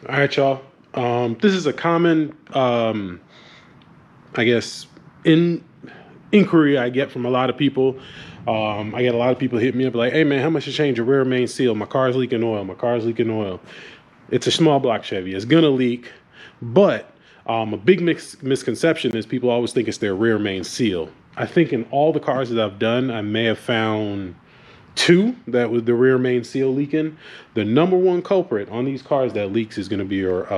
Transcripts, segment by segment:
All right, y'all. This is a common, I guess, inquiry I get from a lot of people. I get a lot of people hit me up like, hey, man, how much to change your rear main seal? My car's leaking oil. My car's leaking oil. It's a small block Chevy. It's going to leak. But a big misconception is people always think it's their rear main seal. I think in all the cars that I've done, I may have found two that was the rear main seal leaking. The number one culprit on these cars that leaks is going to be your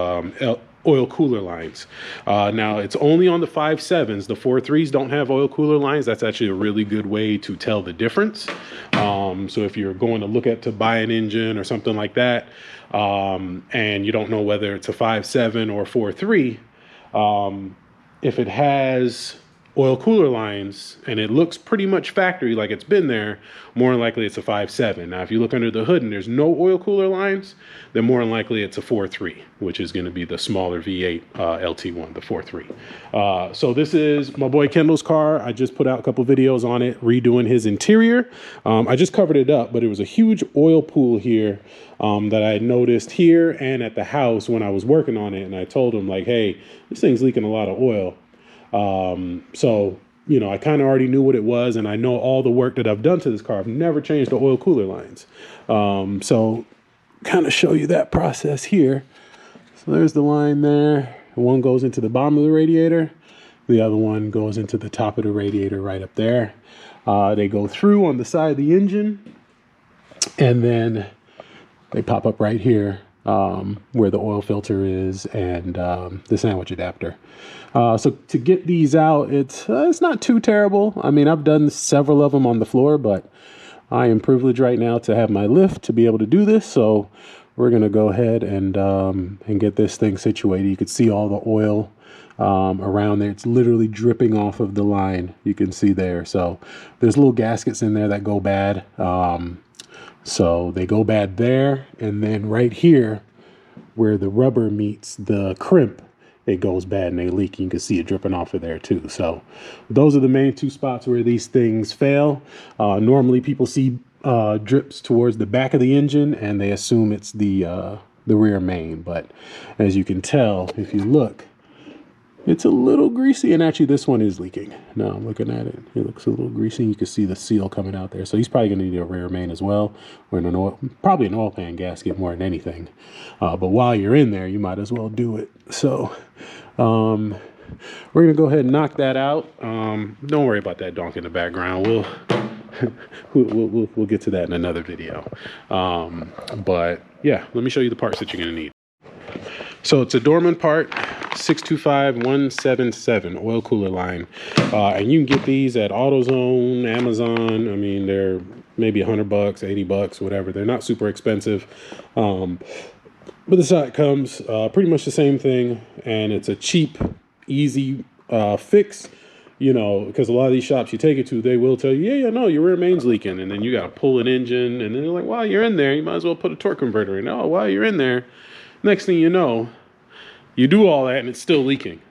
oil cooler lines. Now it's only on the 5.7s. The 4.3s don't have oil cooler lines. That's actually a really good way to tell the difference. So if you're going to look to buy an engine or something like that, and you don't know whether it's a 5.7 or 4.3, if it has oil cooler lines and it looks pretty much factory like it's been there, more than likely it's a 5.7. Now if you look under the hood and there's no oil cooler lines, then more than likely it's a 4.3, which is going to be the smaller V8 LT1, the 4.3. So this is my boy Kendall's car. I just put out a couple videos on it redoing his interior. I just covered it up, but it was a huge oil pool here that I noticed here and at the house when I was working on it. And I told him like, hey, this thing's leaking a lot of oil. So, you know, I kind of already knew what it was, and I know all the work that I've done to this car. I've never changed the oil cooler lines. So kind of show you that process here. So there's the line there. One goes into the bottom of the radiator. The other one goes into the top of the radiator right up there. They go through on the side of the engine, and then they pop up right here where the oil filter is and the sandwich adapter. So to get these out, it's not too terrible. I mean, I've done several of them on the floor, but I am privileged right now to have my lift to be able to do this. So we're going to go ahead and get this thing situated. You can see all the oil around there. It's literally dripping off of the line. You can see there. So there's little gaskets in there that go bad. So they go bad there. And then right here where the rubber meets the crimp, it goes bad and they leak. You can see it dripping off of there too. So those are the main two spots where these things fail. Normally people see drips towards the back of the engine and they assume it's the rear main. But as you can tell, if you look, it's a little greasy, and actually this one is leaking. Now I'm looking at it. It looks a little greasy. You can see the seal coming out there. So he's probably going to need a rear main as well, or probably an oil pan gasket more than anything. But while you're in there, you might as well do it. So we're going to go ahead and knock that out. Don't worry about that donk in the background. We'll get to that in another video. But yeah, let me show you the parts that you're going to need. So it's a Dorman part, 625177 oil cooler line. And you can get these at AutoZone, Amazon. I mean, they're maybe $100, $80, whatever. They're not super expensive. But this is how it comes. Pretty much the same thing. And it's a cheap, easy fix. You know, because a lot of these shops you take it to, they will tell you, yeah, no, your rear main's leaking. And then you got to pull an engine. And then they're like, while you're in there, you might as well put a torque converter in. Oh, while you're in there, next thing you know, you do all that and it's still leaking.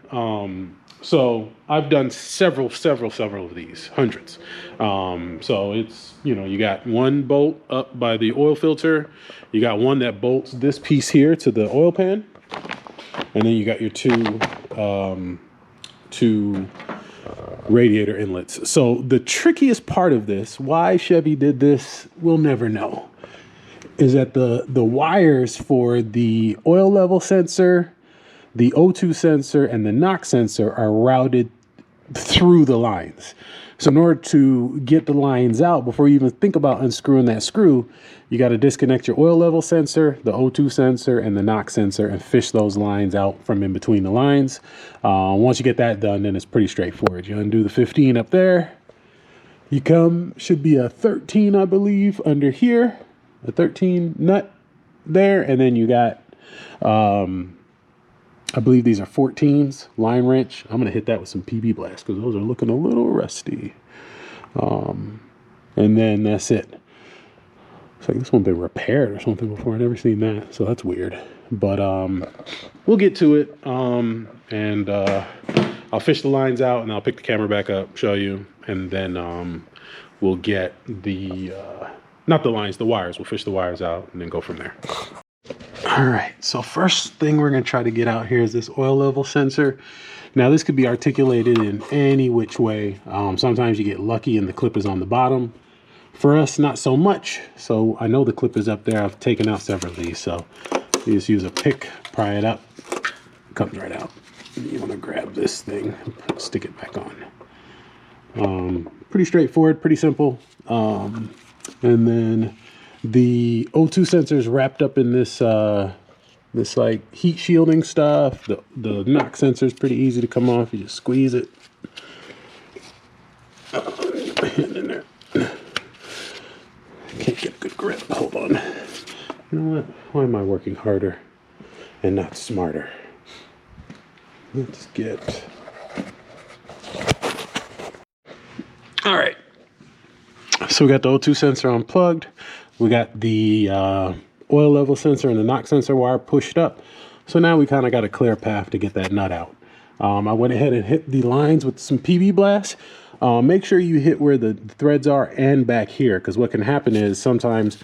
So I've done several of these, hundreds. So it's, you know, you got one bolt up by the oil filter. You got one that bolts this piece here to the oil pan. And then you got your two radiator inlets. So the trickiest part of this, why Chevy did this, we'll never know, is that the wires for the oil level sensor, the O2 sensor, and the NOx sensor are routed through the lines. So in order to get the lines out, before you even think about unscrewing that screw, you got to disconnect your oil level sensor, the O2 sensor, and the NOx sensor and fish those lines out from in between the lines. Once you get that done, then it's pretty straightforward. You undo the 15 up there. You should be a 13, I believe, under here. A 13 nut there. And then you got, I believe these are 14s, line wrench. I'm going to hit that with some PB Blast because those are looking a little rusty. And then that's it. It's like this one's been repaired or something before. I've never seen that. So that's weird. But we'll get to it. And I'll fish the lines out and I'll pick the camera back up, show you. And then we'll get the, not the lines, the wires. We'll fish the wires out and then go from there. All All right, so first thing we're gonna try to get out here is this oil level sensor. Now this could be articulated in any which way. Sometimes you get lucky and the clip is on the bottom. For us, not so much. So I know the clip is up there. I've taken out several of these. So you just use a pick, pry it up, comes right out. You wanna grab this thing, stick it back on. Pretty straightforward, pretty simple. And then the O2 sensor is wrapped up in this this like heat shielding stuff. The knock sensor is pretty easy to come off. You just squeeze it. Get my hand in there. Can't get a good grip. Hold on. You know what? Why am I working harder and not smarter? Let's get. All right. So we got the O2 sensor unplugged. We got the oil level sensor and the knock sensor wire pushed up. So now we kind of got a clear path to get that nut out. I went ahead and hit the lines with some PB blast. Make sure you hit where the threads are and back here, because what can happen is sometimes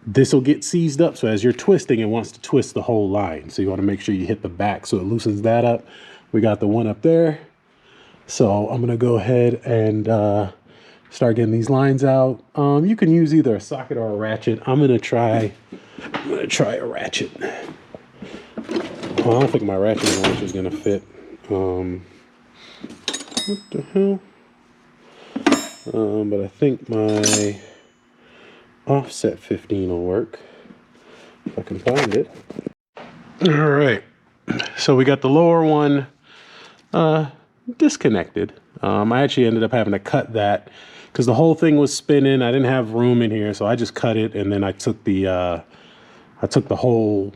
this will get seized up. So as you're twisting, it wants to twist the whole line. So you want to make sure you hit the back so it loosens that up. We got the one up there. So I'm going to go ahead and start getting these lines out. You can use either a socket or a ratchet. I'm gonna try a ratchet. Well, I don't think my ratchet wrench is gonna fit. What the hell? But I think my offset 15 will work if I can find it. All right. So we got the lower one disconnected. I actually ended up having to cut that because the whole thing was spinning. I didn't have room in here, so I just cut it, and then I took the whole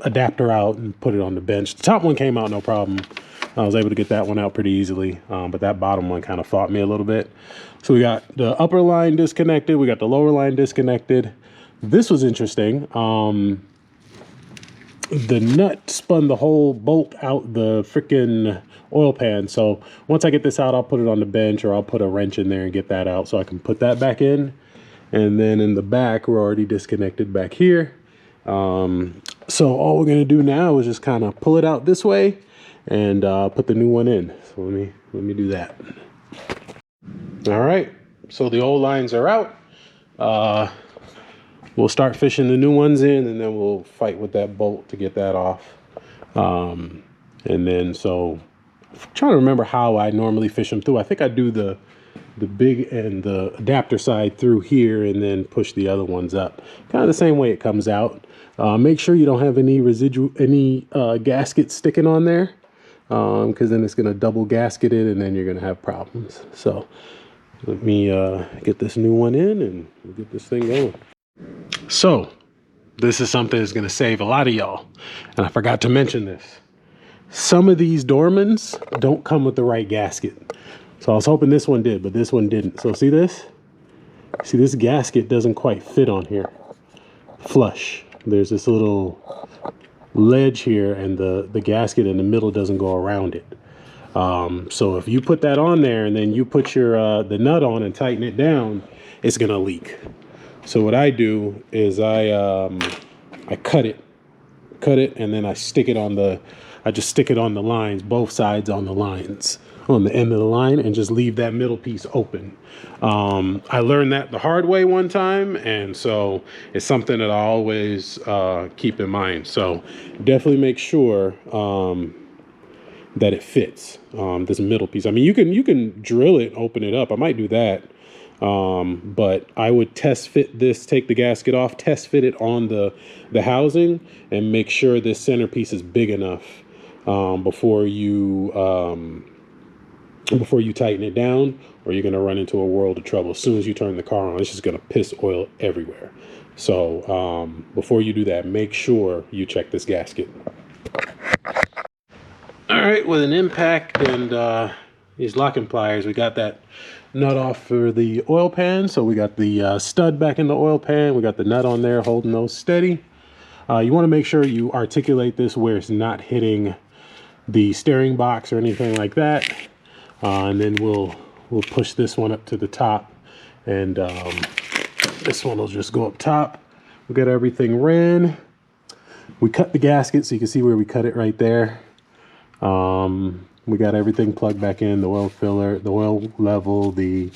adapter out and put it on the bench. The top one came out no problem. I was able to get that one out pretty easily, but that bottom one kind of fought me a little bit. So we got the upper line disconnected. We got the lower line disconnected. This was interesting. The nut spun the whole bolt out the freaking oil pan. So once I get this out, I'll put it on the bench, or I'll put a wrench in there and get that out so I can put that back in. And then in the back, we're already disconnected back here. So all we're gonna do now is just kind of pull it out this way and put the new one in. So let me do that. All right, so the old lines are out. We'll start fishing the new ones in, and then we'll fight with that bolt to get that off. And then so I'm trying to remember how I normally fish them through. I think I do the big and the adapter side through here and then push the other ones up. Kind of the same way it comes out. Make sure you don't have any gaskets sticking on there, because then it's going to double gasket it and then you're going to have problems. So let me get this new one in and we'll get this thing going. So this is something that's going to save a lot of y'all. And I forgot to mention this. Some of these Dormans don't come with the right gasket. So I was hoping this one did, but this one didn't. So see this? See, this gasket doesn't quite fit on here flush. There's this little ledge here, and the gasket in the middle doesn't go around it. So if you put that on there and then you put your the nut on and tighten it down, it's gonna leak. So what I do is I cut it, and then I stick it on the lines, both sides on the lines, on the end of the line, and just leave that middle piece open. I learned that the hard way one time, and so it's something that I always keep in mind. So definitely make sure that it fits, this middle piece. I mean, you can drill it, open it up. I might do that. But I would test fit this, take the gasket off, test fit it on the housing, and make sure this centerpiece is big enough before you tighten it down, or you're going to run into a world of trouble. As soon as you turn the car on, it's just going to piss oil everywhere. So before you do that, make sure you check this gasket. All right, with an impact and these locking pliers, we got that nut off for the oil pan. So we got the stud back in the oil pan. We got the nut on there holding those steady. You want to make sure you articulate this where it's not hitting the steering box or anything like that. And then we'll push this one up to the top, and this one will just go up top. We got everything ran. We cut the gasket, so you can see where we cut it right there. We got everything plugged back in, the oil filler, the oil level, the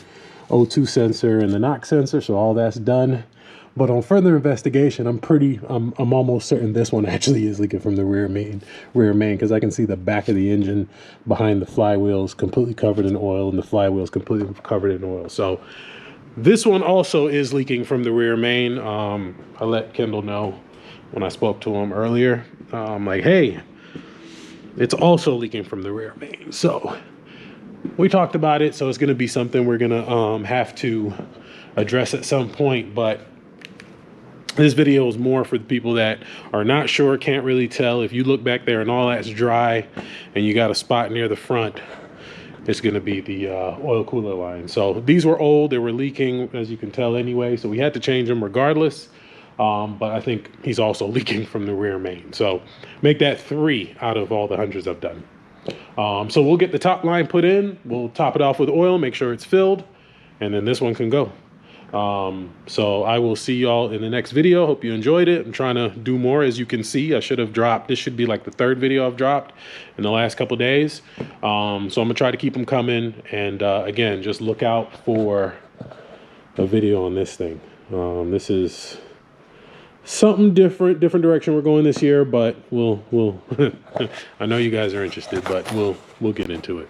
O2 sensor, and the NOx sensor, so all that's done. But on further investigation, I'm almost certain this one actually is leaking from the rear main, because I can see the back of the engine behind the flywheels completely covered in oil, and the flywheels completely covered in oil. So this one also is leaking from the rear main. I let Kendall know when I spoke to him earlier. I'm like, hey, it's also leaking from the rear main. So we talked about it, so it's going to be something we're going to have to address at some point. But this video is more for the people that are not sure, can't really tell. If you look back there and all that's dry and you got a spot near the front, it's going to be the oil cooler line. So these were old, they were leaking, as you can tell anyway, so we had to change them regardless. But I think he's also leaking from the rear main. So make that 3 out of all the hundreds I've done. So we'll get the top line put in, we'll top it off with oil, make sure it's filled, and then this one can go. So I will see y'all in the next video. Hope you enjoyed it. I'm trying to do more. As you can see, I should have dropped, this should be like the 3rd video I've dropped in the last couple days. So I'm gonna try to keep them coming, and again, just look out for a video on this thing. This is something different direction we're going this year, but we'll I know you guys are interested, but we'll get into it.